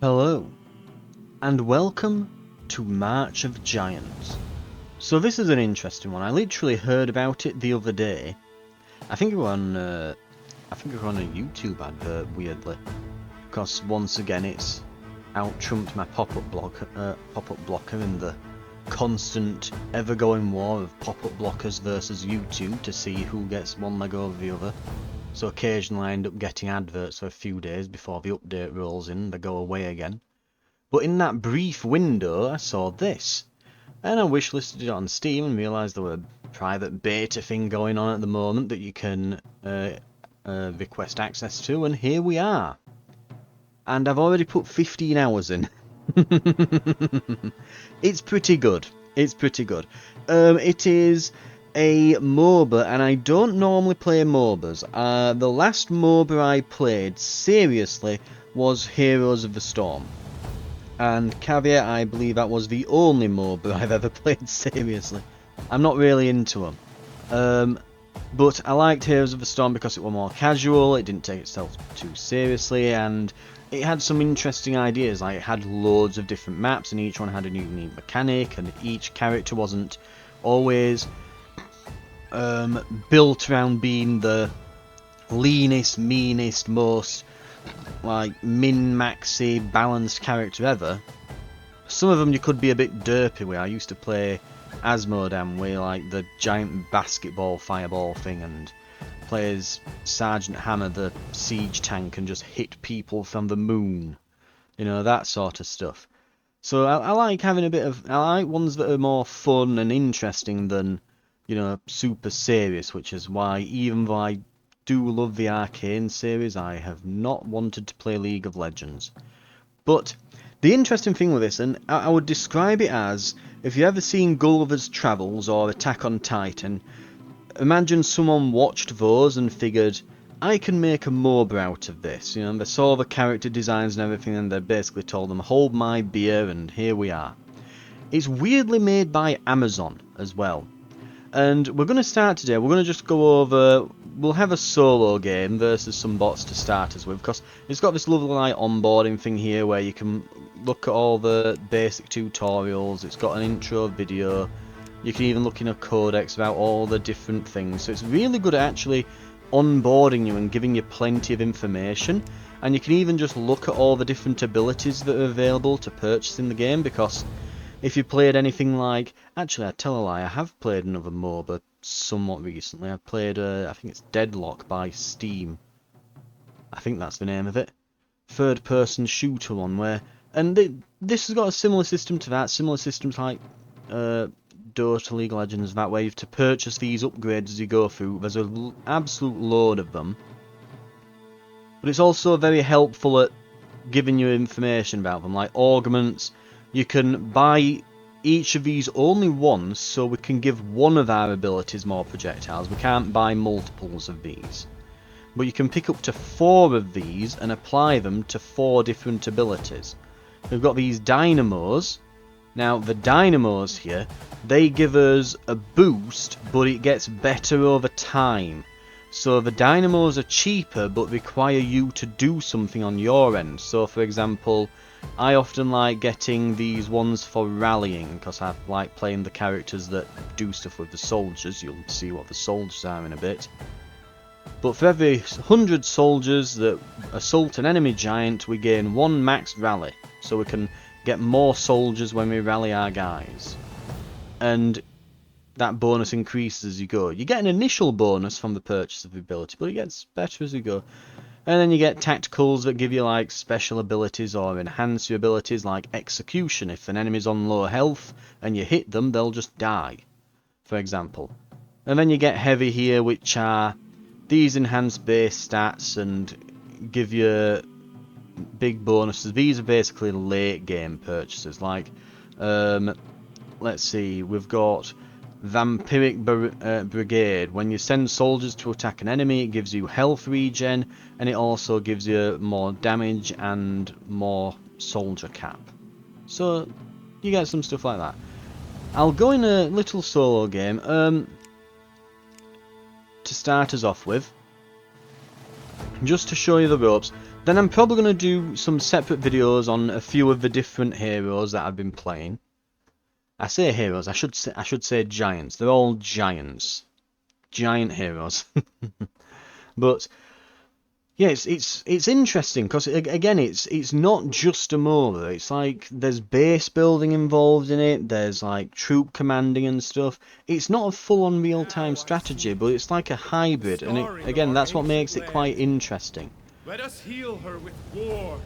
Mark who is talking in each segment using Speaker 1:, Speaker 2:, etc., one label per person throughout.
Speaker 1: Hello, and welcome to March of Giants. So this is an interesting one. I literally heard about it the other day. I think it was on a YouTube advert, weirdly, because once again it's out-trumped my pop-up blocker in the constant, ever-going war of pop-up blockers versus YouTube to see who gets one leg over the other. So occasionally I end up getting adverts for a few days before the update rolls in, they go away again. But in that brief window I saw this, and I wishlisted it on Steam and realised there were a private beta thing going on at the moment that you can request access to, and here we are. And I've already put 15 hours in. It's pretty good. It's pretty good. It is a MOBA, and I don't normally play MOBAs. The last MOBA I played, seriously, was Heroes of the Storm. And caveat, I believe that was the only MOBA I've ever played seriously. I'm not really into them. But I liked Heroes of the Storm because it was more casual, it didn't take itself too seriously, and it had some interesting ideas. Like, it had loads of different maps, and each one had a unique mechanic, and each character wasn't always built around being the leanest, meanest, most like min-maxy balanced character ever. Some of them you could be a bit derpy with. I used to play Asmodam with like the giant basketball fireball thing, and play as Sergeant Hammer, the siege tank, and just hit people from the moon, you know, that sort of stuff. So I like having a bit of, I like ones that are more fun and interesting than, you know, super serious, which is why, even though I do love the Arcane series, I have not wanted to play League of Legends. But the interesting thing with this, and I would describe it as, if you've ever seen Gulliver's Travels or Attack on Titan, imagine someone watched those and figured, I can make a MOBA out of this. You know, they saw the character designs and everything, and they basically told them, hold my beer, and here we are. It's weirdly made by Amazon as well. And we're going to start today, we're going to just go over, we'll have a solo game versus some bots to start us with, because it's got this lovely like onboarding thing here where you can look at all the basic tutorials, it's got an intro video, you can even look in a codex about all the different things, so it's really good at actually onboarding you and giving you plenty of information, and you can even just look at all the different abilities that are available to purchase in the game, because if you played anything like... Actually, I tell a lie, I have played another MOBA somewhat recently. I played, I think it's Deadlock by Steam. I think that's the name of it. Third-person shooter one where... And this has got a similar system to that. Similar systems like Dota, League of Legends, that way you have to purchase these upgrades as you go through. There's an absolute load of them. But it's also very helpful at giving you information about them, like augments. You can buy each of these only once, so we can give one of our abilities more projectiles. We can't buy multiples of these. But you can pick up to 4 of these and apply them to 4 different abilities. We've got these dynamos. Now, the dynamos here, they give us a boost, but it gets better over time. So the dynamos are cheaper, but require you to do something on your end. So, for example, I often like getting these ones for rallying, because I like playing the characters that do stuff with the soldiers. You'll see what the soldiers are in a bit. But for every 100 soldiers that assault an enemy giant, we gain 1 max rally. So we can get more soldiers when we rally our guys. And that bonus increases as you go. You get an initial bonus from the purchase of the ability, but it gets better as you go. And then you get tacticals that give you like special abilities or enhance your abilities, like execution. If an enemy's on low health and you hit them, they'll just die, for example. And then you get heavy here, which are these enhanced base stats and give you big bonuses. These are basically late game purchases. Like, let's see, we've got Vampiric Brigade. When you send soldiers to attack an enemy, it gives you health regen, and it also gives you more damage and more soldier cap. So you get some stuff like that. I'll go in a little solo game to start us off with, just to show you the ropes. Then I'm probably going to do some separate videos on a few of the different heroes that I've been playing. I say heroes, I should say giants. They're all giants. Giant heroes. But yeah, it's interesting because again, it's not just a MOBA. It's like there's base building involved in it. There's like troop commanding and stuff. It's not a full-on real-time strategy, but it's like a hybrid. And again, that's what makes it quite interesting.
Speaker 2: Let us heal her with war.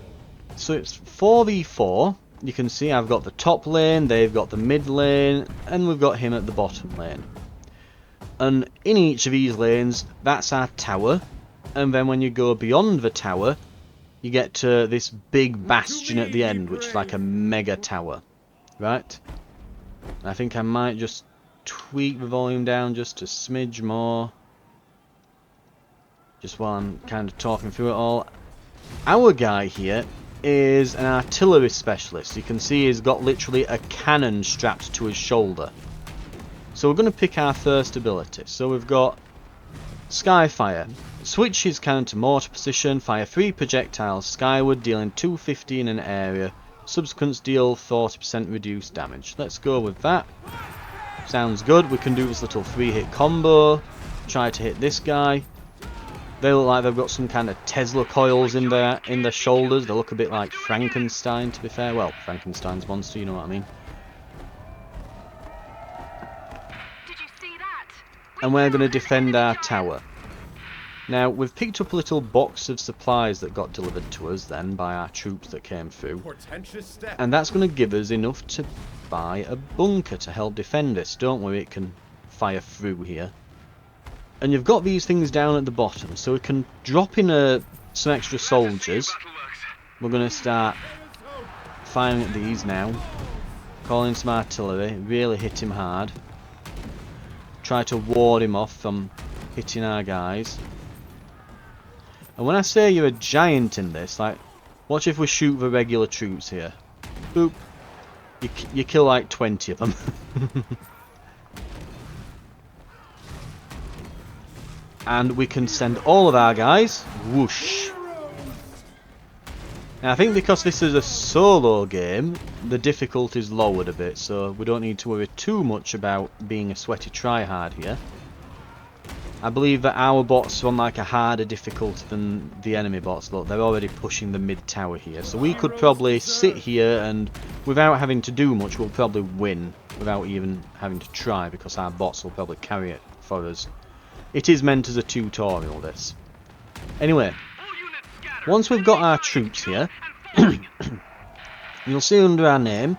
Speaker 1: So it's 4v4. You can see I've got the top lane, they've got the mid lane, and we've got him at the bottom lane. And in each of these lanes, that's our tower. And then when you go beyond the tower, you get to this big bastion at the end, which is like a mega tower. Right? I think I might just tweak the volume down just a smidge more. Just while I'm kind of talking through it all. Our guy here is an artillery specialist. You can see he's got literally a cannon strapped to his shoulder. So we're going to pick our first ability. So we've got Skyfire. Switch his cannon to mortar position, fire 3 projectiles skyward, dealing 250 in an area. Subsequent deal 40% reduced damage. Let's go with that. Sounds good. We can do this little 3-hit combo. Try to hit this guy. They look like they've got some kind of Tesla coils in their shoulders. They look a bit like Frankenstein, to be fair. Well, Frankenstein's monster, you know what I mean.
Speaker 3: Did you see that?
Speaker 1: And we're going to defend our tower. Now, we've picked up a little box of supplies that got delivered to us then by our troops that came through. And that's going to give us enough to buy a bunker to help defend this. Don't worry, it can fire through here. And you've got these things down at the bottom, so we can drop in some extra soldiers. We're going to start firing at these now. Calling some artillery, really hit him hard. Try to ward him off from hitting our guys. And when I say you're a giant in this, like, watch if we shoot the regular troops here. Boop. You kill like 20 of them. And we can send all of our guys. Whoosh. Now I think because this is a solo game, the difficulty's lowered a bit, so we don't need to worry too much about being a sweaty tryhard here. I believe that our bots are on like a harder difficulty than the enemy bots. Look, they're already pushing the mid tower here, so we could probably sit here and without having to do much, we'll probably win without even having to try, because our bots will probably carry it for us. It is meant as a tutorial, this. Anyway, once we've got our troops here, you'll see under our name,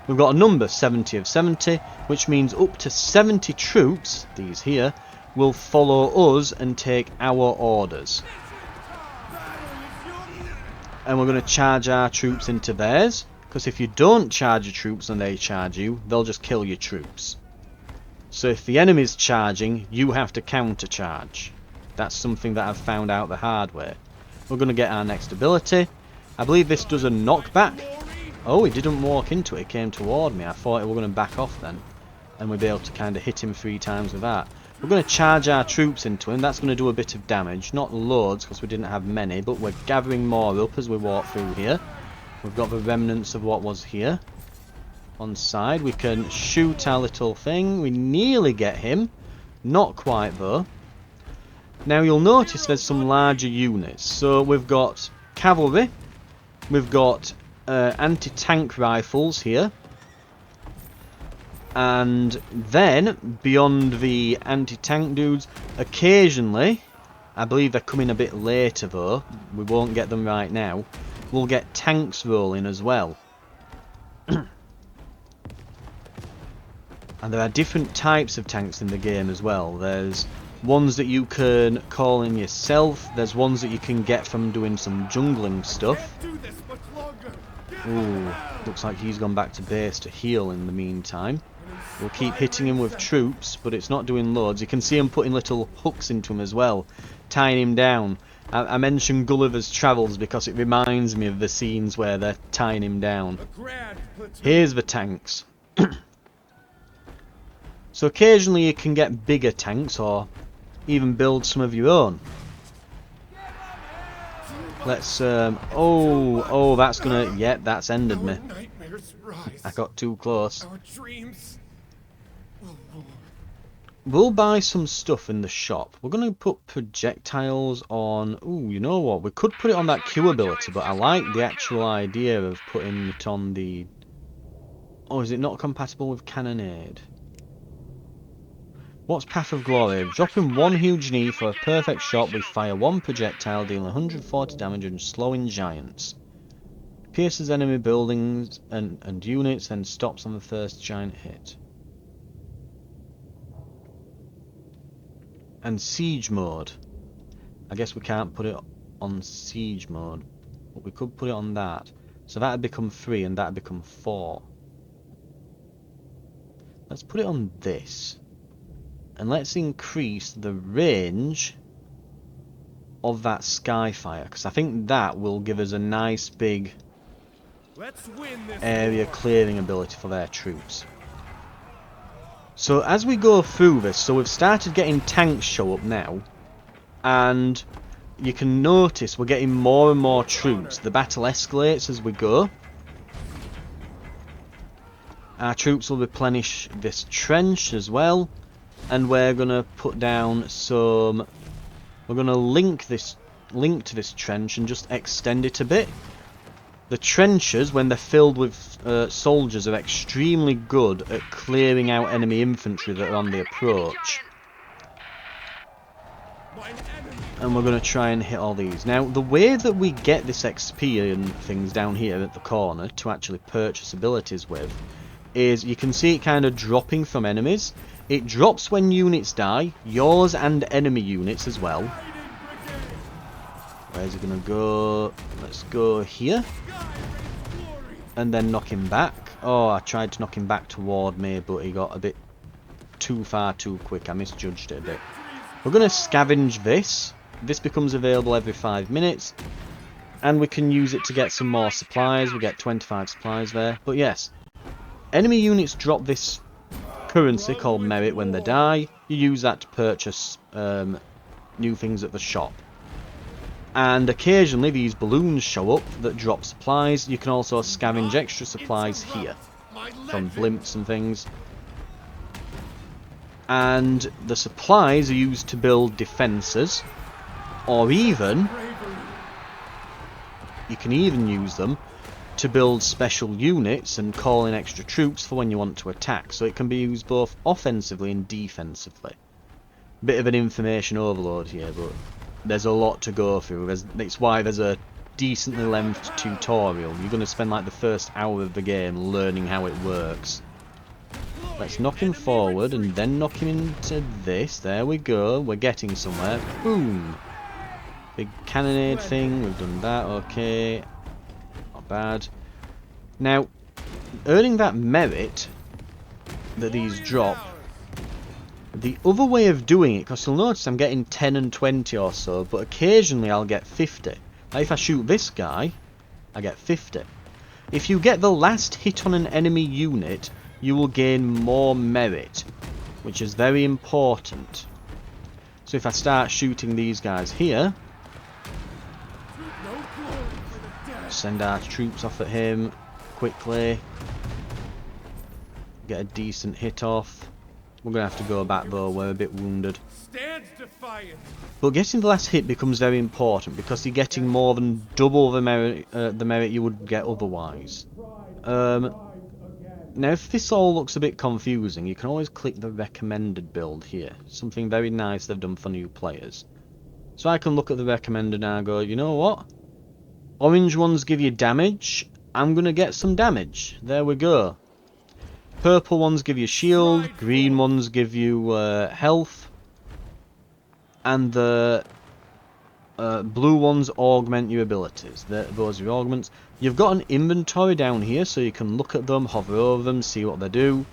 Speaker 1: we've got a number 70 of 70, which means up to 70 troops, these here, will follow us and take our orders. And we're going to charge our troops into theirs, because if you don't charge your troops and they charge you, they'll just kill your troops. So if the enemy's charging, you have to counter-charge. That's something that I've found out the hard way. We're going to get our next ability. I believe this does a knockback. Oh, he didn't walk into it, he came toward me. I thought we were going to back off then. And we'd be able to kind of hit him 3 times with that. We're going to charge our troops into him. That's going to do a bit of damage. Not loads, because we didn't have many, but we're gathering more up as we walk through here. We've got the remnants of what was here. On side, we can shoot our little thing. We nearly get him. Not quite, though. Now, you'll notice there's some larger units. So, we've got cavalry. We've got anti-tank rifles here. And then, beyond the anti-tank dudes, occasionally, I believe they're coming a bit later though, we won't get them right now, we'll get tanks rolling as well. And there are different types of tanks in the game as well. There's ones that you can call in yourself, there's ones that you can get from doing some jungling stuff. Ooh, looks like he's gone back to base to heal in the meantime. We'll keep hitting him with troops, but it's not doing loads. You can see him putting little hooks into him as well, tying him down. I mentioned Gulliver's Travels because it reminds me of the scenes where they're tying him down. Here's the tanks. So occasionally you can get bigger tanks or even build some of your own. Let's oh, that's gonna, yep, that's ended me.
Speaker 2: Our nightmares rise.
Speaker 1: I got too close.
Speaker 2: Our dreams will roar.
Speaker 1: We'll buy some stuff in the shop. We're gonna put projectiles on. Ooh, you know what? We could put it on that Q ability, but I like the actual idea of putting it on the. Oh, is it not compatible with cannonade? What's Path of Glory? Dropping one huge knee for a perfect shot, we fire one projectile, dealing 140 damage and slowing giants. Pierces enemy buildings and units, then stops on the first giant hit. And siege mode. I guess we can't put it on siege mode, but we could put it on that. So that'd become 3 and that'd become 4. Let's put it on this. And let's increase the range of that Skyfire, because I think that will give us a nice big
Speaker 2: Let's win this
Speaker 1: area
Speaker 2: war.
Speaker 1: clearing ability for their troops. So as we go through this, so we've started getting tanks show up now, and you can notice we're getting more and more troops. The battle escalates as we go. Our troops will replenish this trench as well, and we're gonna put down some. We're gonna link to this trench and just extend it a bit. The trenches, when they're filled with soldiers, are extremely good at clearing out enemy infantry that are on the approach. And we're going to try and hit all these. Now, the way that we get this XP and things down here at the corner to actually purchase abilities with is you can see it kind of dropping from enemies. It drops when units die, yours and enemy units as well. Where's it going to go? Let's go here. And then knock him back. Oh, I tried to knock him back toward me, but he got a bit too far too quick. I misjudged it a bit. We're going to scavenge this. This becomes available every 5 minutes. And we can use it to get some more supplies. We get 25 supplies there. But yes, enemy units drop this currency called merit when they die. You use that to purchase new things at the shop. And occasionally these balloons show up that drop supplies. You can also scavenge extra supplies here from blimps and things. And the supplies are used to build defences, or even you can even use them to build special units and call in extra troops for when you want to attack. So it can be used both offensively and defensively. Bit of an information overload here, but there's a lot to go through. It's why there's a decently lengthed tutorial. You're going to spend like the first hour of the game learning how it works. Let's knock him forward and then knock him into this. There we go. We're getting somewhere. Boom. Big cannonade thing. We've done that. Okay. Not bad. Now, earning that merit that these drop, the other way of doing it, because you'll notice I'm getting 10 and 20 or so, but occasionally I'll get 50. Now if I shoot this guy, I get 50. If you get the last hit on an enemy unit, you will gain more merit, which is very important. So if I start shooting these guys here, send our troops off at him quickly, get a decent hit off. We're going to have to go back though, we're a bit wounded.
Speaker 2: Stands defiant.
Speaker 1: But getting the last hit becomes very important because you're getting more than double the merit you would get otherwise. Now if this all looks a bit confusing, you can always click the recommended build here. Something very nice they've done for new players. So I can look at the recommended and I go, you know what? Orange ones give you damage. I'm going to get some damage. There we go. Purple ones give you shield, green ones give you health, and the blue ones augment your abilities. Those are your augments. You've got an inventory down here, so you can look at them, hover over them, see what they do.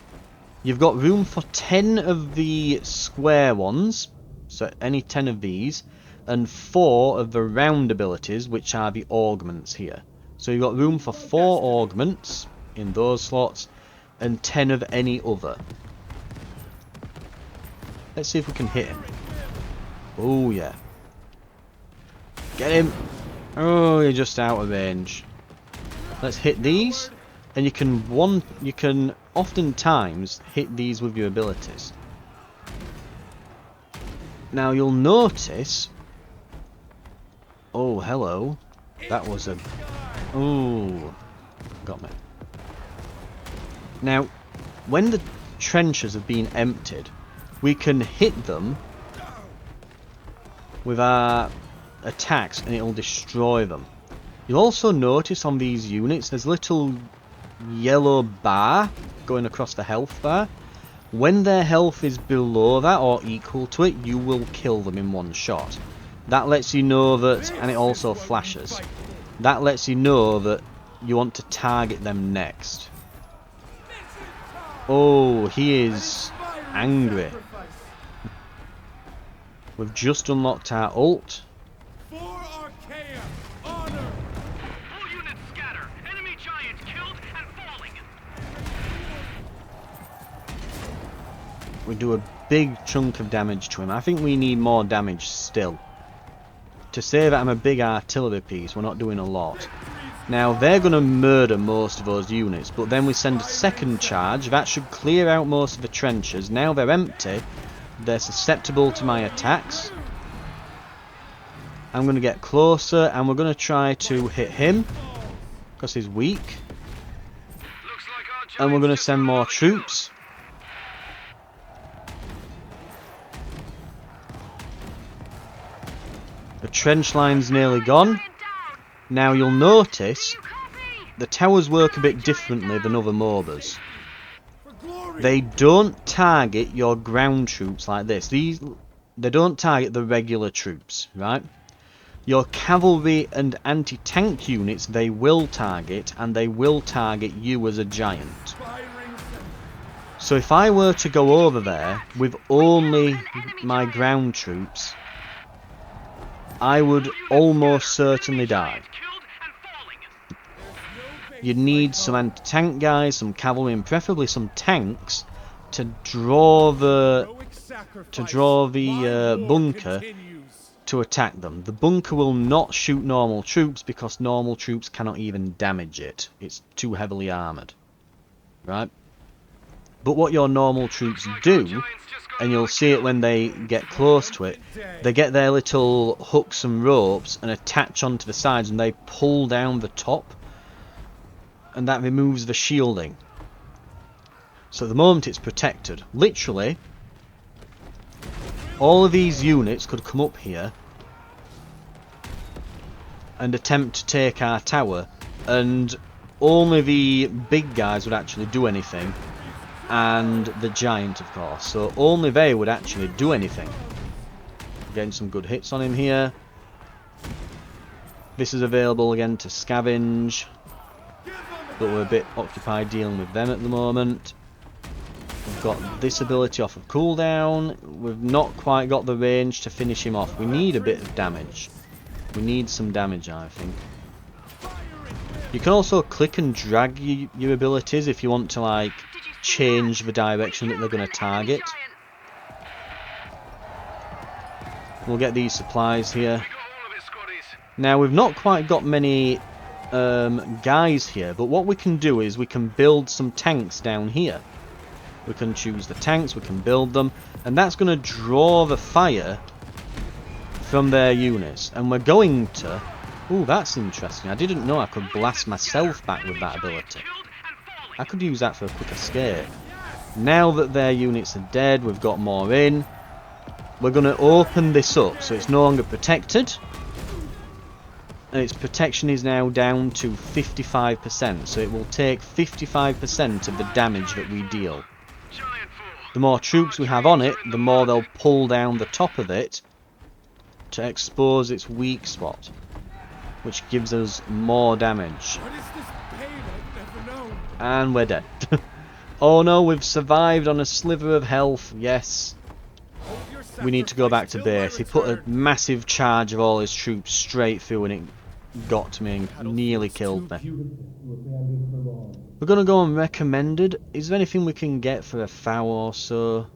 Speaker 1: You've got room for 10 of the square ones, so any 10 of these, and 4 of the round abilities, which are the augments here. So you've got room for 4 augments in those slots, and 10 of any other. Let's see if we can hit him. Oh yeah. Get him! Oh, you're just out of range. Let's hit these, and you can oftentimes hit these with your abilities. Now you'll notice. Oh, hello. That was a. Ooh, got me. Now, when the trenches have been emptied, we can hit them with our attacks and it'll destroy them. You'll also notice on these units there's a little yellow bar going across the health bar. When their health is below that or equal to it, you will kill them in one shot. That lets you know that, and it also flashes. That lets you know that you want to target them next. Oh, he is angry. We've just unlocked our ult.
Speaker 2: For Archaea, honor.
Speaker 3: All units scatter. Enemy giants killed and falling.
Speaker 1: We do a big chunk of damage to him. I think we need more damage still. To say that I'm a big artillery piece, we're not doing a lot. Now, they're going to murder most of those units, but then we send a second charge. That should clear out most of the trenches. Now they're empty. They're susceptible to my attacks. I'm going to get closer, and we're going to try to hit him, because he's weak. And we're going to send more troops. The trench line's nearly gone. Now you'll notice the towers work a bit differently than other MOBAs. They don't target your ground troops like this. They don't target the regular troops, right? Your cavalry and anti-tank units they will target, and they will target you as a giant. So if I were to go over there with only my ground troops, I would almost certainly die. You need some anti-tank guys, some cavalry, and preferably some tanks to draw the bunker to attack them. The bunker will not shoot normal troops because normal troops cannot even damage it. It's too heavily armoured, right? But what your normal troops do, and you'll see it when they get close to it, they get their little hooks and ropes and attach onto the sides, and they pull down the top, and that removes the shielding. So at the moment it's protected. Literally, all of these units could come up here and attempt to take our tower, and only the big guys would actually do anything, and the giant, of course. So only they would actually do anything. Getting some good hits on him here. This is available again to scavenge, but we're a bit occupied dealing with them at the moment. We've got this ability off of cooldown. We've not quite got the range to finish him off. We need a bit of damage. We need some damage, I think. You can also click and drag your abilities if you want to, like, change the direction that they're going to target. We'll get these supplies here. Now, we've not quite got many guys here, but what we can do is we can build some tanks down here. We can choose the tanks, we can build them, and that's going to draw the fire from their units. And we're going to... Ooh, that's interesting. I didn't know I could blast myself back with that ability. I could use that for a quick escape. Now that their units are dead, we've got more in. We're going to open this up so it's no longer protected. And its protection is now down to 55%, so it will take 55% of the damage that we deal. The more troops we have on it, the more they'll pull down the top of it to expose its weak spot, which gives us more damage.
Speaker 2: What is this pain I've never known?
Speaker 1: And we're dead. Oh no, we've survived on a sliver of health, yes.
Speaker 2: Hold your
Speaker 1: We need to go back to
Speaker 2: sacrifice till
Speaker 1: base.
Speaker 2: I
Speaker 1: He put a
Speaker 2: return.
Speaker 1: massive charge of all his troops straight through and it got to me and nearly killed me. We're going to go on recommended. Is there anything we can get for a foul or so?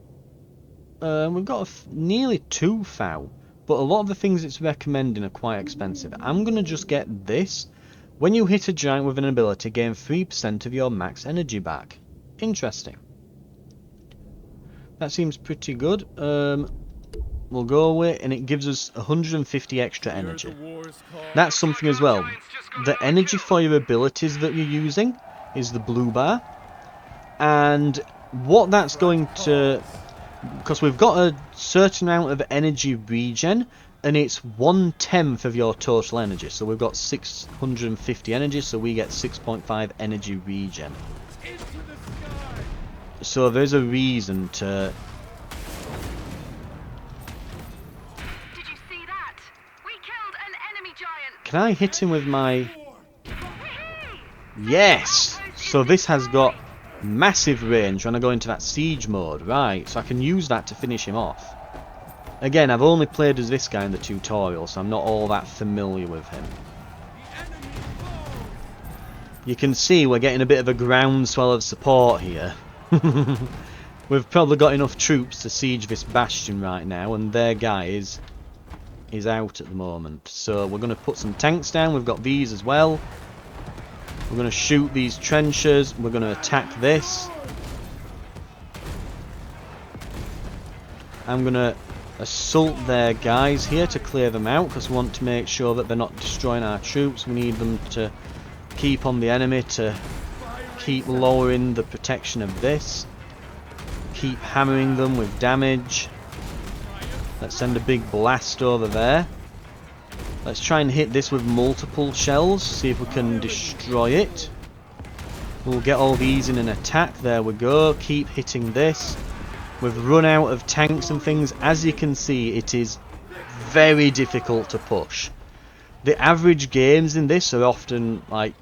Speaker 1: We've got nearly 2 foul. but a lot of the things it's recommending are quite expensive. I'm going to just get this. When you hit a giant with an ability, gain 3% of your max energy back. Interesting. That seems pretty good. We'll go away, and it gives us 150 extra energy. That's something as well. The energy for your abilities that you're using is the blue bar. And what that's going to... Because we've got a certain amount of energy regen, and it's 1/10 of your total energy. So we've got 650 energy, so we get 6.5 energy regen. So there's a reason to...
Speaker 3: Did you see that? We killed an enemy giant.
Speaker 1: Can I hit him with my... Yes! So this has got massive range when I go into that siege mode. Right, so I can use that to finish him off. Again, I've only played as this guy in the tutorial, so I'm not all that familiar with him. You can see we're getting a bit of a groundswell of support here. We've probably got enough troops to siege this bastion right now, and their guy is out at the moment. So we're going to put some tanks down. We've got these as well. We're going to shoot these trenches. We're going to attack this. I'm going to assault their guys here to clear them out, because we want to make sure that they're not destroying our troops. We need them to keep on the enemy, to keep lowering the protection of this. Keep hammering them with damage. Let's send a big blast over there. Let's try and hit this with multiple shells, see if we can destroy it. We'll get all these in an attack. There we go. Keep hitting this. We've run out of tanks and things. As you can see, it is very difficult to push. The average games in this are often like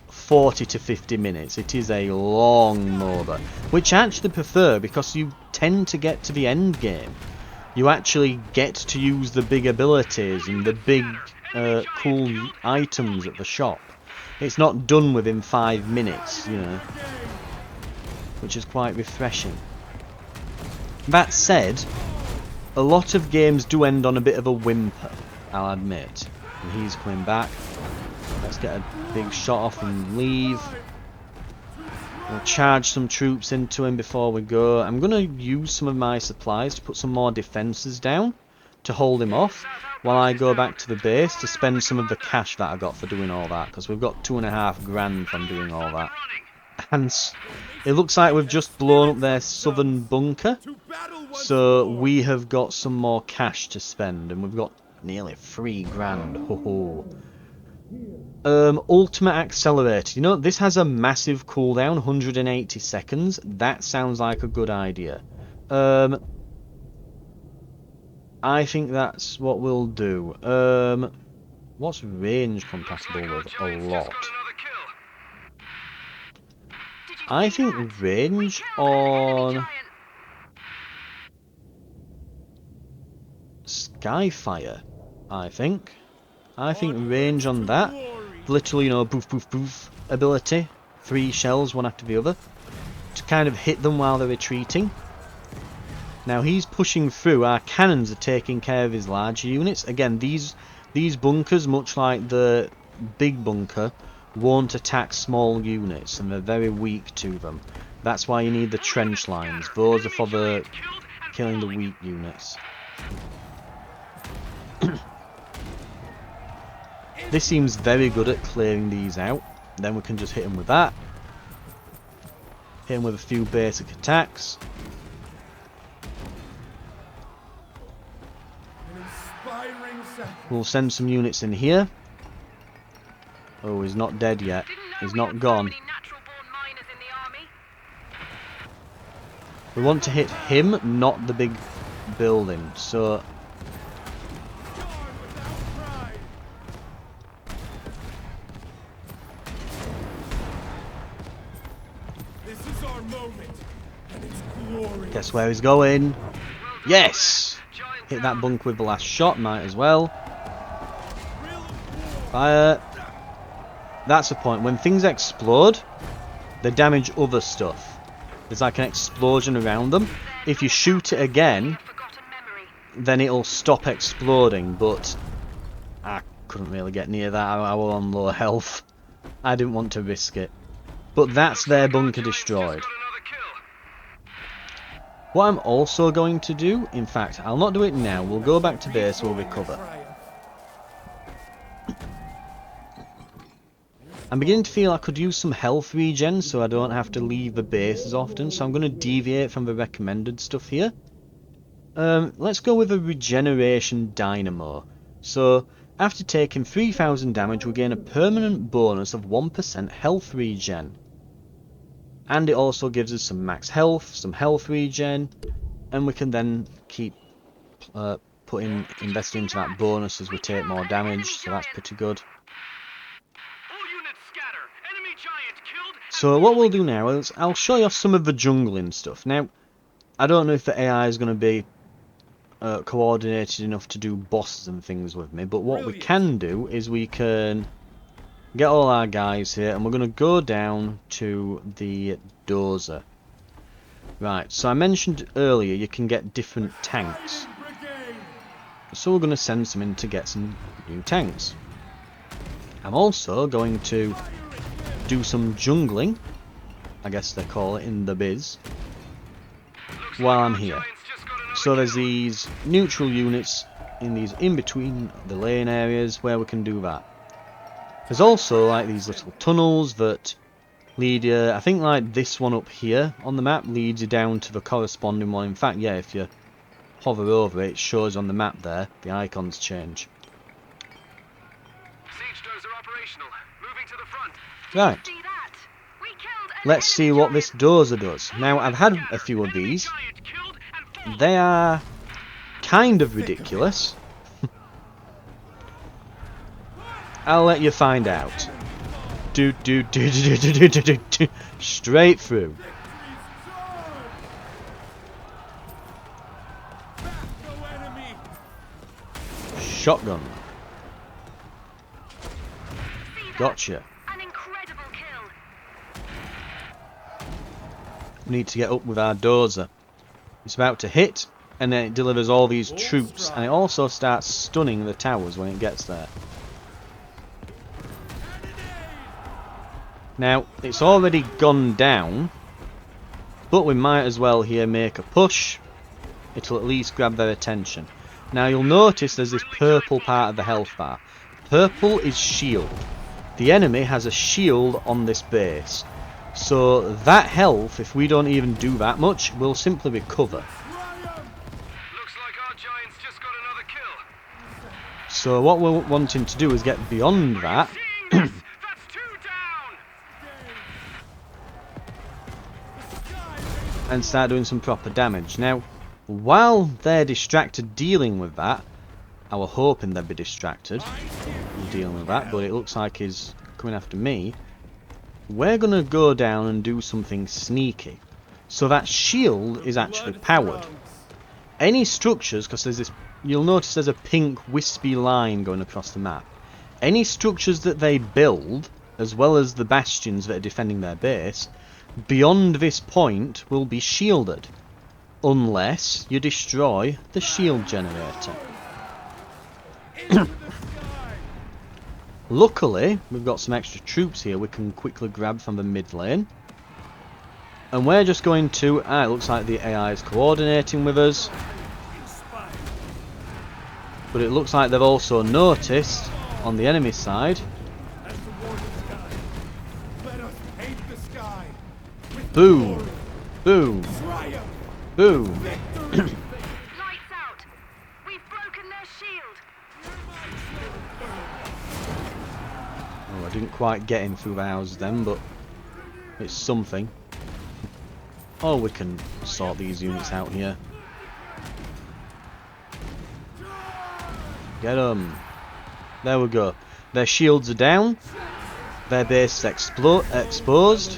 Speaker 1: 40 to 50 minutes. It is a long MOBA, which I actually prefer, because you tend to get to the end game. You actually get to use the big abilities and the big cool items at the shop. It's not done within 5 minutes, you know, which is quite refreshing. That said, a lot of games do end on a bit of a whimper, I'll admit. And he's coming back. Let's get a big shot off and leave. We'll charge some troops into him before we go. I'm going to use some of my supplies to put some more defences down to hold him off, while I go back to the base to spend some of the cash that I got for doing all that, because we've got 2.5 grand from doing all that. And it looks like we've just blown up their southern bunker, so we have got some more cash to spend, and we've got nearly 3 grand. Ho ho. Ultimate accelerator. You know, this has a massive cooldown, 180 seconds. That sounds like a good idea. I think that's what we'll do. What's range compatible with? A lot. I think range on Skyfire. I think range on that. Literally, you know, poof, poof, poof ability. 3 shells, one after the other, to kind of hit them while they're retreating. Now he's pushing through. Our cannons are taking care of his larger units. Again, these bunkers, much like the big bunker, won't attack small units, and they're very weak to them. That's why you need the trench lines. Those are for the killing the weak units. This seems very good at clearing these out. Then we can just hit him with that. Hit him with a few basic attacks. We'll send some units in here. Oh, he's not dead yet. He's not gone. We want to hit him, not the big building. So guess where he's going? Yes! Hit that bunk with the last shot, might as well. Fire. That's the point. When things explode, they damage other stuff. There's like an explosion around them. If you shoot it again, then it'll stop exploding, but I couldn't really get near that. I was on low health. I didn't want to risk it. But that's their bunker destroyed. What I'm also going to do, in fact, I'll not do it now. We'll go back to base, we'll recover. I'm beginning to feel I could use some health regen so I don't have to leave the base as often. So I'm going to deviate from the recommended stuff here. Let's go with a regeneration dynamo. So after taking 3000 damage we gain a permanent bonus of 1% health regen. And it also gives us some max health, some health regen, and we can then keep investing into that bonus as we take more damage, so that's pretty good. So what we'll do now is I'll show you some of the jungling stuff. Now, I don't know if the AI is going to be coordinated enough to do bosses and things with me, but what we can do is we can get all our guys here, and we're going to go down to the dozer. Right, so I mentioned earlier you can get different tanks. So we're going to send some in to get some new tanks. I'm also going to do some jungling, I guess they call it in the biz, while I'm here. So there's these neutral units in these in-between the lane areas where we can do that. There's also like these little tunnels that lead you, I think like this one up here on the map leads you down to the corresponding one. In fact, yeah, if you hover over it, it shows on the map there, the icons change. Right, let's see what this dozer does. Now, I've had a few of these. They are kind of ridiculous. I'll let you find out. Straight through. Shotgun. Gotcha. We need to get up with our dozer. It's about to hit, and then it delivers all these troops, and it also starts stunning the towers when it gets there. Now, it's already gone down, but we might as well here make a push. It'll at least grab their attention. Now you'll notice there's this purple part of the health bar. Purple is shield. The enemy has a shield on this base. So that health, if we don't even do that much, will simply recover.
Speaker 2: Looks like our giants just got another kill.
Speaker 1: So what we're wanting to do is get beyond that.
Speaker 2: That's two down.
Speaker 1: And start doing some proper damage. Now, while they're distracted dealing with that, I was hoping they'd be distracted dealing with that, but it looks like he's coming after me. We're going to go down and do something sneaky. So that shield is actually powered. Any structures, because there's this, you'll notice there's a pink wispy line going across the map. Any structures that they build, as well as the bastions that are defending their base, beyond this point will be shielded. Unless you destroy the shield generator. Luckily, we've got some extra troops here we can quickly grab from the mid lane. And we're just going to... it looks like the AI is coordinating with us. But it looks like they've also noticed, on the enemy side... Boom! Boom! Boom!
Speaker 3: Lights out. We've broken their shield.
Speaker 1: Oh, I didn't quite get him through the house then, but it's something. Oh, we can sort these units out here. Get them. There we go. Their shields are down. Their base is exposed.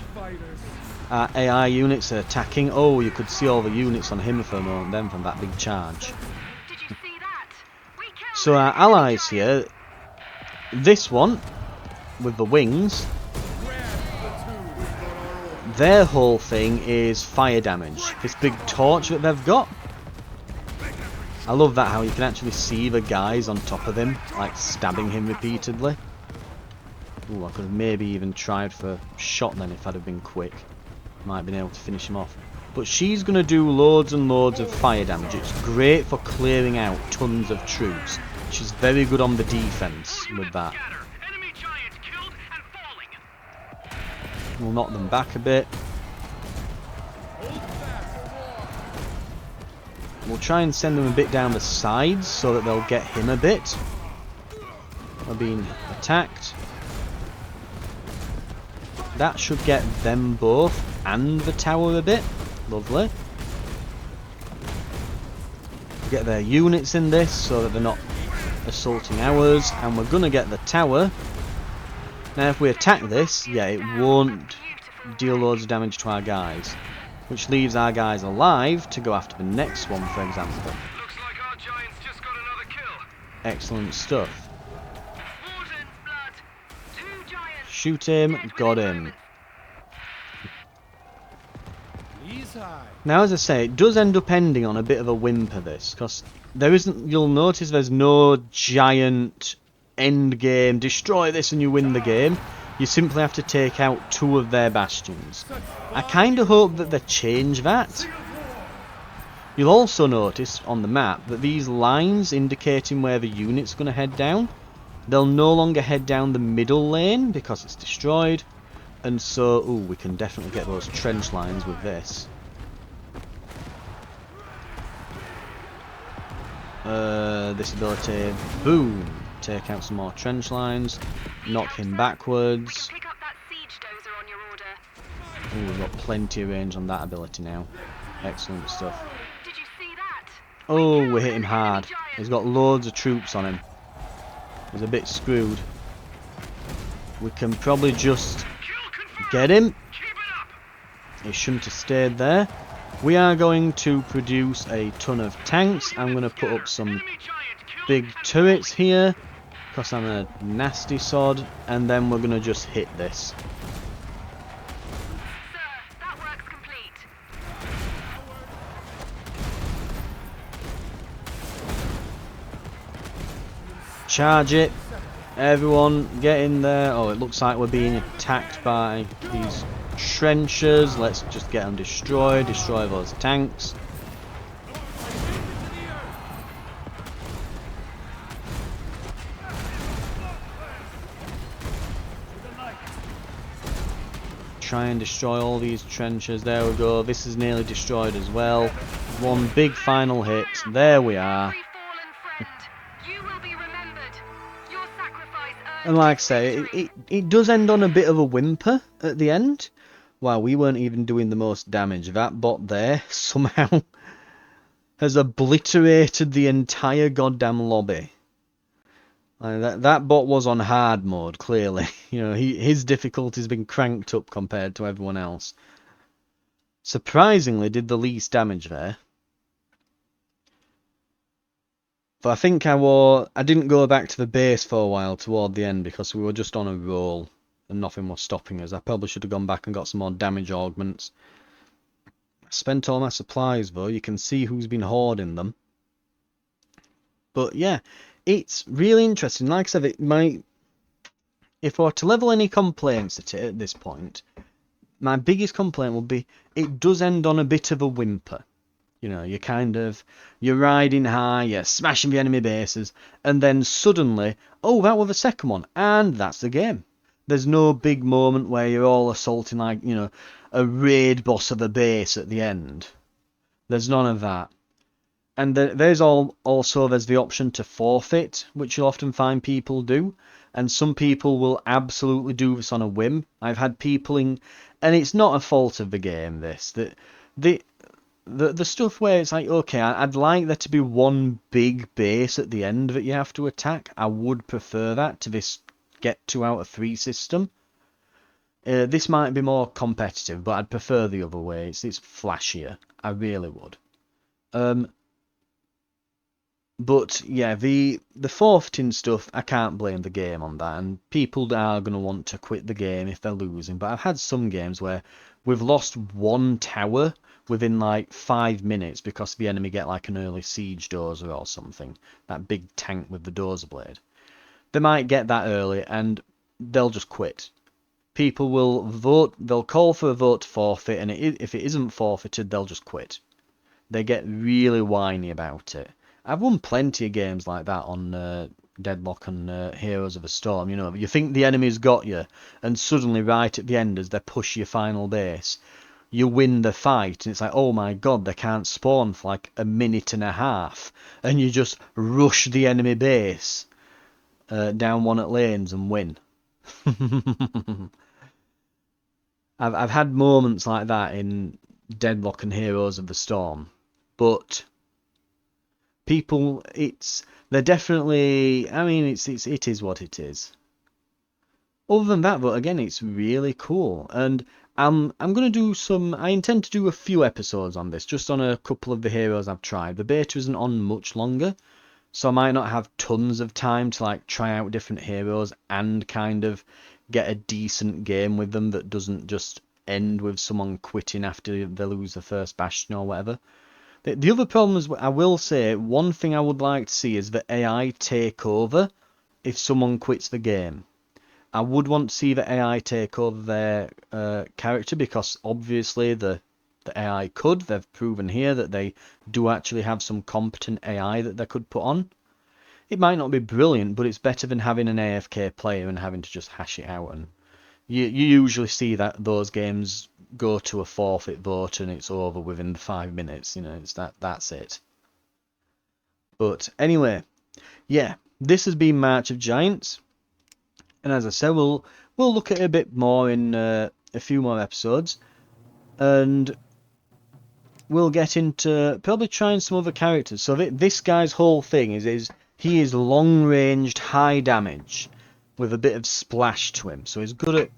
Speaker 1: Our AI units are attacking. Oh, you could see all the units on him for a moment then from that big charge.
Speaker 3: Did you see that? We killed
Speaker 1: So our allies here, this one with the wings, their whole thing is fire damage. This big torch that they've got. I love that, how you can actually see the guys on top of him, like stabbing him repeatedly. Ooh, I could have maybe even tried for a shot then if I'd have been quick. Might have been able to finish him off. But she's going to do loads and loads of fire damage. It's great for clearing out tons of troops. She's very good on the defense with that. We'll knock them back a bit. We'll try and send them a bit down the sides so that they'll get him a bit. They're being attacked. That should get them both and the tower a bit. Lovely. Get their units in this so that they're not assaulting ours, and we're gonna get the tower. Now if we attack this, yeah, it won't deal loads of damage to our guys, which leaves our guys alive to go after the next one, for example.
Speaker 2: Looks like our giants just got another kill.
Speaker 1: Excellent stuff.
Speaker 3: Warden's blood. 2 giants.
Speaker 1: Shoot him,
Speaker 3: Dead
Speaker 1: got
Speaker 3: within
Speaker 1: him.
Speaker 3: moments.
Speaker 1: Now, as I say, it does end up ending on a bit of a whimper, this, because there isn't, you'll notice there's no giant end game, destroy this and you win the game. You simply have to take out 2 of their bastions. I kind of hope that they change that. You'll also notice on the map that these lines indicating where the unit's going to head down, they'll no longer head down the middle lane because it's destroyed. And so, ooh, we can definitely get those trench lines with this. This ability, boom, take out some more trench lines, knock him backwards.
Speaker 3: Pick up that siege dozer on your order.
Speaker 1: Ooh, we've got plenty of range on that ability now. Excellent stuff.
Speaker 3: Did you see that?
Speaker 1: Oh, we hit him hard. He's got loads of troops on him. He's a bit screwed. We can probably just get him. He shouldn't have stayed there. We are going to produce a ton of tanks. I'm going to put up some big turrets here, because I'm a nasty sod, and then we're going to just hit this.
Speaker 3: Sir, that work's complete.
Speaker 1: Charge it. Everyone get in there. Oh, it looks like we're being attacked by these trenchers. Let's just get them destroyed. Destroy those tanks. Try and destroy all these trenches. There we go. This is nearly destroyed as well. One big final hit. There we are.
Speaker 3: Every fallen friend, you will be remembered. Your sacrifice earned
Speaker 1: And like I say, it does end on a bit of a whimper at the end. Wow, we weren't even doing the most damage. That bot there somehow has obliterated the entire goddamn lobby. That bot was on hard mode, clearly. You know, his difficulty's been cranked up compared to everyone else. Surprisingly, did the least damage there. But I think I didn't go back to the base for a while toward the end because we were just on a roll and nothing was stopping us. I probably should have gone back and got some more damage augments. I spent all my supplies though. You can see who's been hoarding them. But yeah, it's really interesting. Like I said, it might, if I were to level any complaints at it at this point, my biggest complaint would be it does end on a bit of a whimper. You know, you're riding high, you're smashing the enemy bases, and then suddenly, oh, that was the second one, and that's the game. There's no big moment where you're all assaulting like, you know, a raid boss of a base at the end. There's none of that. And there's the option to forfeit, which you'll often find people do. And some people will absolutely do this on a whim. I've had people and it's not a fault of the game, this. The stuff where it's like, okay, I'd like there to be one big base at the end that you have to attack. I would prefer that to this get 2 out of 3 system. This might be more competitive, but I'd prefer the other way. It's flashier. I really would. But yeah, the forfeiting stuff, I can't blame the game on that, and people are going to want to quit the game if they're losing. But I've had some games where we've lost one tower within like 5 minutes because the enemy get like an early siege dozer or something, that big tank with the dozer blade. They might get that early and they'll just quit. People will vote, they'll call for a vote to forfeit, and if it isn't forfeited, they'll just quit. They get really whiny about it. I've won plenty of games like that on Deadlock and Heroes of the Storm. You know, you think the enemy's got you, and suddenly right at the end as they push your final base, you win the fight, and it's like, oh my god, they can't spawn for like a minute and a half, and you just rush the enemy base down one at lanes and win. I've had moments like that in Deadlock and Heroes of the Storm, but people, they're definitely, I mean, it is what it is. Other than that, but again, it's really cool, and I'm gonna do some. I intend to do a few episodes on this, just on a couple of the heroes I've tried. The beta isn't on much longer, so I might not have tons of time to like try out different heroes and kind of get a decent game with them that doesn't just end with someone quitting after they lose the first bastion or whatever. The other problem is, I will say, one thing I would like to see is the AI take over if someone quits the game. I would want to see the AI take over their character, because obviously the AI could. They've proven here that they do actually have some competent AI that they could put on. It might not be brilliant, but it's better than having an AFK player and having to just hash it out. And you usually see that those games go to a forfeit vote and it's over within 5 minutes. You know, that's it. But anyway, yeah, this has been March of Giants, and as I said, we'll look at it a bit more in a few more episodes, and we'll get into probably trying some other characters. So this guy's whole thing is he is long-ranged, high damage with a bit of splash to him. So he's good at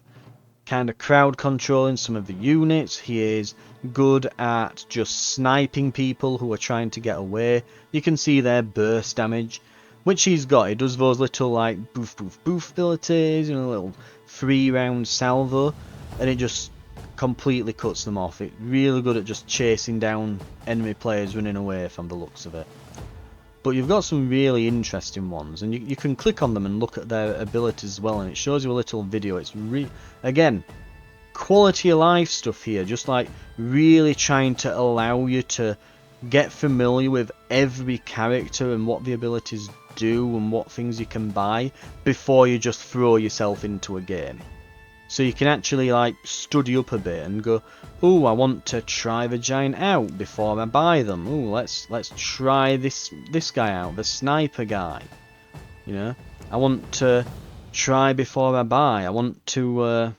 Speaker 1: kind of crowd controlling some of the units. He is good at just sniping people who are trying to get away. You can see their burst damage, which he's got. He does those little like boof boof boof abilities, you know, little 3-round salvo, and it just completely cuts them off. It's really good at just chasing down enemy players running away from the looks of it. But you've got some really interesting ones, and you can click on them and look at their abilities as well, and it shows you a little video. It's again, quality of life stuff here, just like really trying to allow you to get familiar with every character and what the abilities do and what things you can buy before you just throw yourself into a game. So you can actually like study up a bit and go, oh, I want to try the giant out before I buy them. Oh, let's try this guy out, the sniper guy. You know, I want to try before I buy. I want to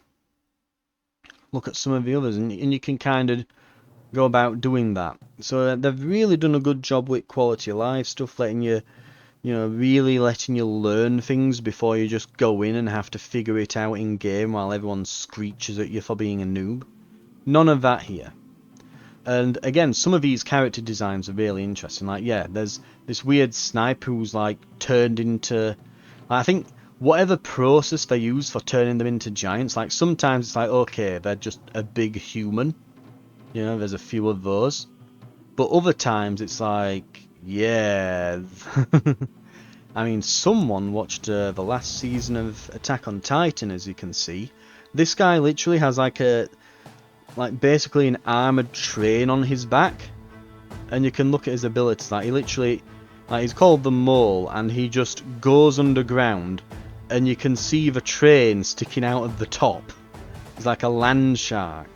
Speaker 1: look at some of the others, and you can kind of go about doing that. So they've really done a good job with quality of life stuff, letting you, you know, really letting you learn things before you just go in and have to figure it out in game while everyone screeches at you for being a noob. None of that here. And again, some of these character designs are really interesting. Like, yeah, there's this weird sniper who's like turned into, I think, whatever process they use for turning them into giants. Like sometimes it's like, okay, they're just a big human. You know, there's a few of those. But other times it's like, yeah. I mean, someone watched the last season of Attack on Titan, as you can see. This guy literally has like basically an armoured train on his back. And you can look at his abilities. Like, he literally, like, he's called the Mole, and he just goes underground, and you can see the train sticking out of the top. He's like a land shark.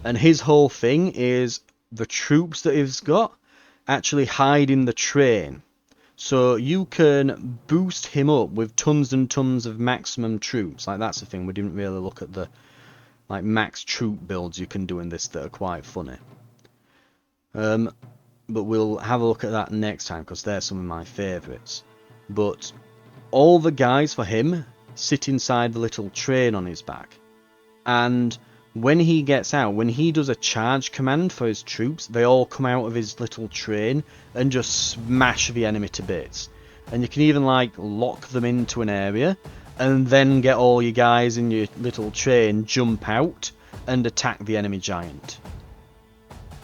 Speaker 1: And his whole thing is the troops that he's got actually hide in the train. So you can boost him up with tons and tons of maximum troops. Like, that's the thing, we didn't really look at the like max troop builds you can do in this that are quite funny. But we'll have a look at that next time, because they're some of my favourites. But all the guys for him sit inside the little train on his back. And when he gets out, when he does a charge command for his troops, they all come out of his little train and just smash the enemy to bits. And you can even like lock them into an area and then get all your guys in your little train, jump out and attack the enemy giant.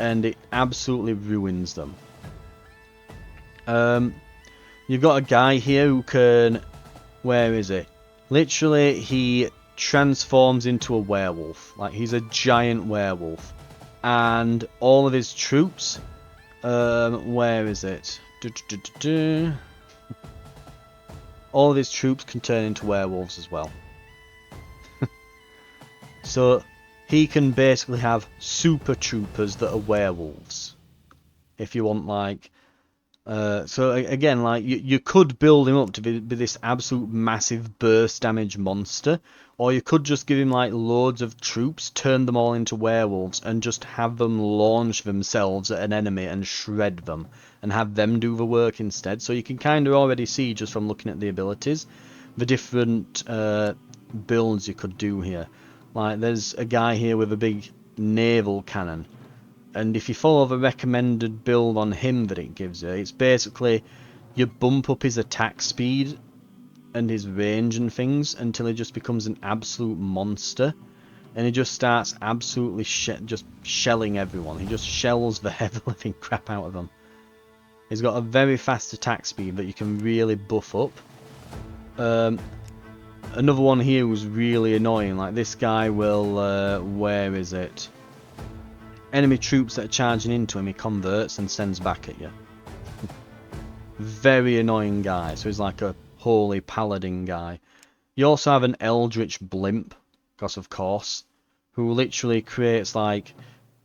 Speaker 1: and it absolutely ruins them. You've got a guy here who can, where is he? Literally, he transforms into a werewolf. Like, he's a giant werewolf. And all of his troops, where is it? All of his troops can turn into werewolves as well. So, he can basically have super troopers that are werewolves. If you want, like... so again, like you could build him up to be this absolute massive burst damage monster, or you could just give him like loads of troops, turn them all into werewolves, and just have them launch themselves at an enemy and shred them, and have them do the work instead. So you can kind of already see, just from looking at the abilities, the different builds you could do here. Like there's a guy here with a big naval cannon. And if you follow the recommended build on him that it gives you, it's basically you bump up his attack speed and his range and things until he just becomes an absolute monster. And he just starts absolutely just shelling everyone. He just shells the heavy crap out of them. He's got a very fast attack speed that you can really buff up. Another one here was really annoying. Like this guy will, where is it? Enemy troops that are charging into him, he converts and sends back at you. Very annoying guy. So he's like a holy paladin guy. You also have an eldritch blimp, because of course, who literally creates like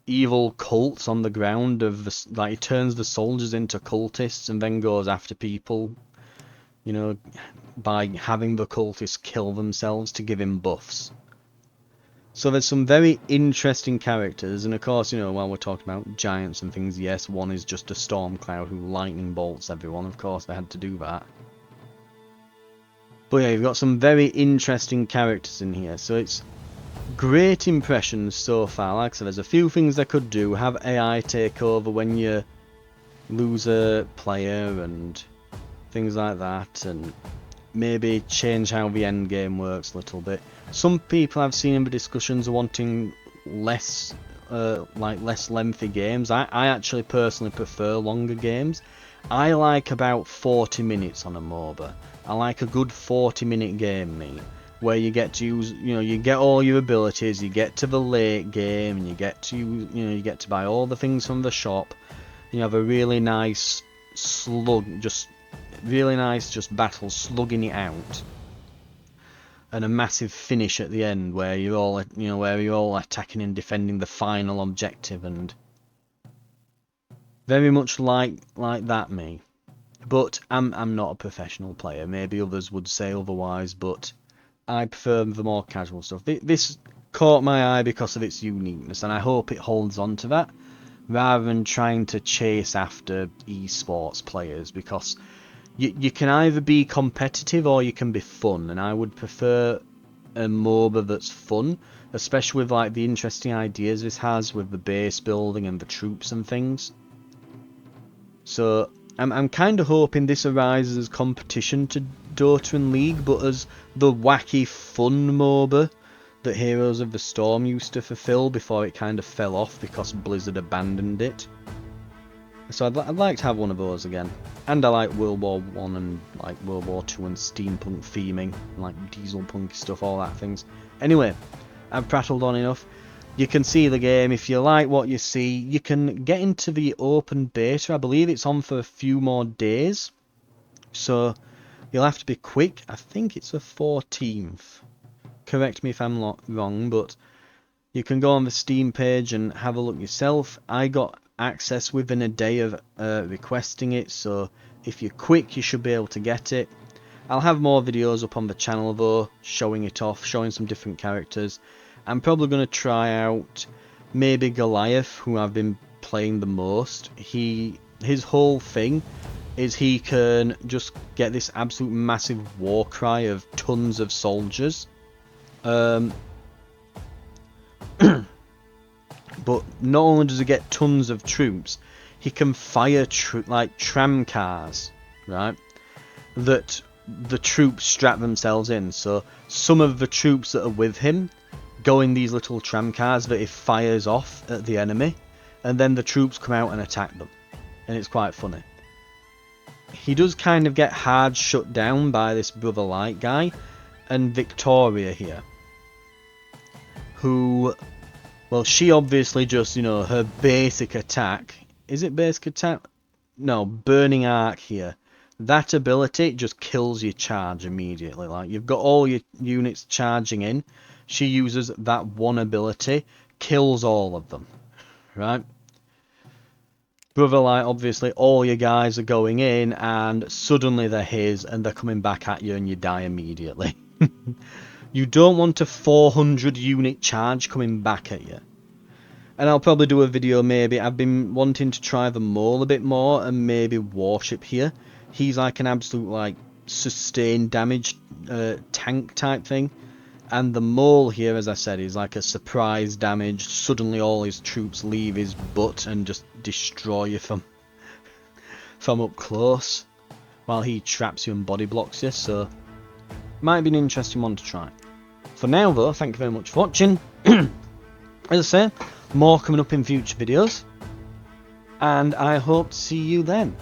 Speaker 1: evil cults on the ground of the, like he turns the soldiers into cultists and then goes after people, you know, by having the cultists kill themselves to give him buffs. So there's some very interesting characters, and of course, you know, while we're talking about giants and things, yes, one is just a storm cloud who lightning bolts everyone. Of course, they had to do that. But yeah, you've got some very interesting characters in here, so it's great impressions so far. Like I said, there's a few things they could do. Have AI take over when you lose a player and things like that, and maybe change how the end game works a little bit. Some people I've seen in the discussions are wanting less lengthy games. I actually personally prefer longer games. I like about 40 minutes on a MOBA. I like a good 40-minute game, where you get to use, you know, you get all your abilities, you get to the late game, and you get to, you know, you get to buy all the things from the shop. You have a really nice slug, just battle slugging it out. And a massive finish at the end where you're all, you know, where you're all attacking and defending the final objective, and very much like that, me. But I'm not a professional player. Maybe others would say otherwise, but I prefer the more casual stuff. This caught my eye because of its uniqueness, and I hope it holds on to that rather than trying to chase after esports players, because you can either be competitive or you can be fun, and I would prefer a MOBA that's fun, especially with like the interesting ideas this has with the base building and the troops and things. So I'm kind of hoping this arises as competition to Dota and League, but as the wacky fun MOBA that Heroes of the Storm used to fulfill before it kind of fell off because Blizzard abandoned it. So I'd like to have one of those again. And I like World War 1 and like World War 2 and steampunk theming, like diesel punk stuff, all that things. Anyway, I've prattled on enough. You can see the game. If you like what you see, you can get into the open beta. I believe it's on for a few more days. So you'll have to be quick. I think it's the 14th. Correct me if I'm wrong, but you can go on the Steam page and have a look yourself. I got access within a day of requesting it, so if you're quick you should be able to get it. I'll have more videos up on the channel though, showing it off, showing some different characters. I'm probably going to try out maybe Goliath, who I've been playing the most. His whole thing is he can just get this absolute massive war cry of tons of soldiers. But not only does he get tons of troops, he can fire like tram cars, right? That the troops strap themselves in. So some of the troops that are with him go in these little tram cars that he fires off at the enemy, and then the troops come out and attack them, and it's quite funny. He does kind of get hard shut down by this Brother Light guy, and Victoria here, who, well, she obviously just, you know, her basic attack, is it basic attack? No, Burning Arc here. That ability just kills your charge immediately. Like, you've got all your units charging in, she uses that one ability, kills all of them, right? Brother Light, obviously, all your guys are going in, and suddenly they're his, and they're coming back at you, and you die immediately. You don't want a 400 unit charge coming back at you. And I'll probably do a video maybe. I've been wanting to try the Mole a bit more, and maybe Warship here. He's like an absolute, like, sustained damage tank type thing. And the Mole here, as I said, is like a surprise damage. Suddenly all his troops leave his butt and just destroy you from up close, while he traps you and body blocks you. So, might be an interesting one to try. For now though, thank you very much for watching. As I say, more coming up in future videos, and I hope to see you then.